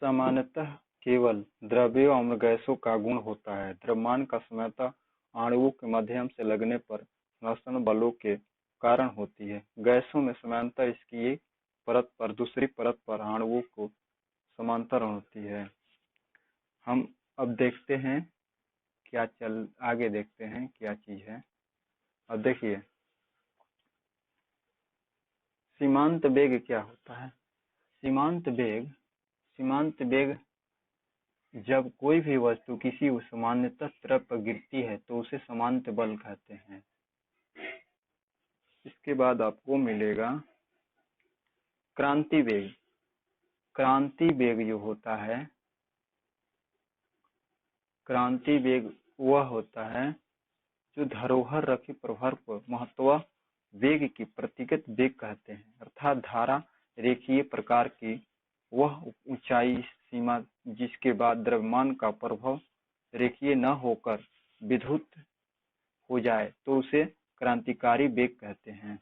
सामान्यतः केवल द्रव्यों और गैसों का गुण होता है। द्रव्यमान का साम्यता आणुओं के माध्यम से लगने पर घर्षण बलों के कारण होती है। गैसों में सामान्यतः इसकी एक परत पर दूसरी परत पर आणुओं को समांतर होती है। हम अब देखते हैं आगे देखते हैं क्या चीज है। अब देखिए सीमांत वेग क्या होता है। सीमांत वेग जब कोई भी वस्तु किसी सामान्य तरफ पर गिरती है तो उसे समांत बल कहते हैं। इसके बाद आपको मिलेगा क्रांति वेग। क्रांति वेग जो होता है, क्रांति वेग वह होता है जो धरोहर रखी प्रभार को महत्व वेग की प्रतिगत वेग कहते हैं, अर्थात धारा रेखीय प्रकार की वह ऊंचाई सीमा जिसके बाद द्रव्यमान का प्रभाव रेखीय न होकर विद्युत हो जाए तो उसे क्रांतिकारी वेग कहते हैं।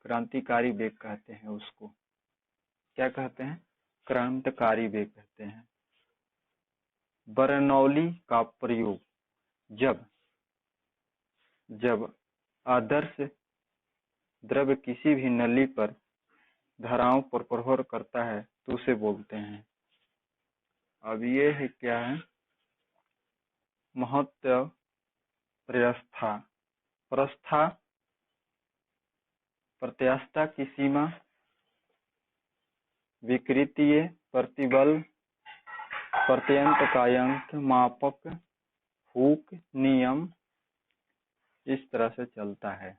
क्रांतिकारी वेग कहते हैं उसको क्या कहते हैं? क्रांतिकारी वेग कहते हैं। बर्नौली का प्रयोग जब आदर्श द्रव्य किसी भी नली पर धाराओं पर प्रभाव करता है तो उसे बोलते हैं। अब ये है क्या है? महत्व प्रत्यास्थता की सीमा, विकृतीय प्रतिबल, प्रत्यंतकायक मापक, हुक नियम, इस तरह से चलता है।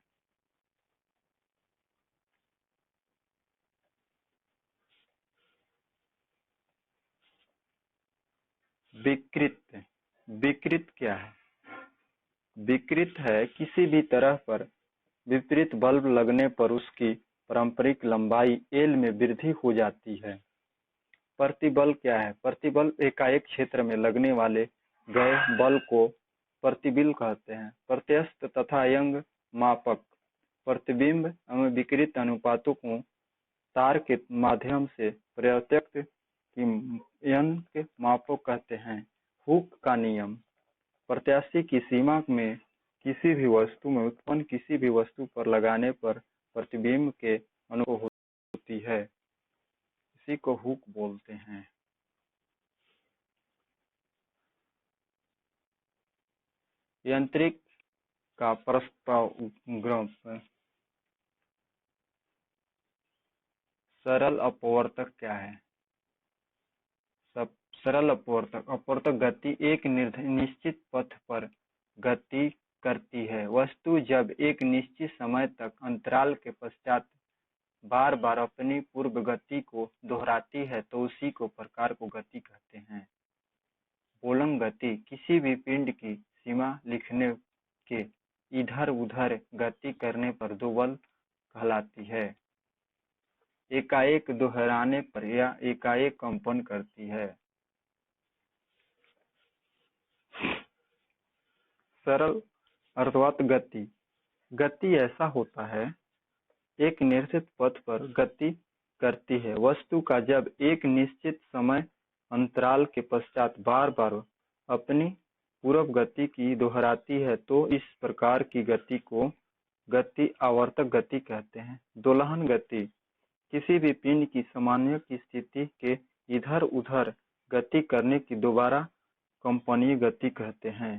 विकृत क्या है? विकृत है किसी भी तरह पर विपरीत बल लगने पर उसकी पारंपरिक लंबाई एल में वृद्धि हो जाती है। प्रतिबल क्या है? प्रतिबल एकाएक क्षेत्र में लगने वाले गए बल को प्रतिबल कहते हैं। प्रत्यस्थ तथा यंग मापक प्रतिबिंब एवं विकृत अनुपातों को तार के माध्यम से प्रत्यक्ष यंग मापक कहते हैं। हुक का नियम प्रत्यास्थता की सीमा में किसी भी वस्तु में उत्पन्न किसी भी वस्तु पर लगाने पर प्रतिबिंब के अनुरूप होती है, इसी को हुक बोलते हैं। यांत्रिक का प्रस्ताव सरल अपवर्तक क्या है? सरल अपवर्तक गति एक निश्चित पथ पर गति करती है। वस्तु जब एक निश्चित समय तक अंतराल के पश्चात बार बार अपनी पूर्व गति को दोहराती है तो उसी को प्रकार को गति कहते हैं। बोलंग गति किसी भी पिंड की सीमा लिखने के इधर उधर गति करने पर दो बल कहलाती है। एकाएक दोहराने पर या एकाएक कंपन करती है। सरल अर्धवत गति ऐसा होता है एक निश्चित पथ पर गति करती है। वस्तु का जब एक निश्चित समय अंतराल के पश्चात बार बार अपनी पूर्व गति की दोहराती है तो इस प्रकार की गति को गति आवर्तक गति कहते हैं। दोलहन गति किसी भी पिंड की सामान्य की स्थिति के इधर उधर गति करने की दोबारा कंपनीय गति कहते हैं।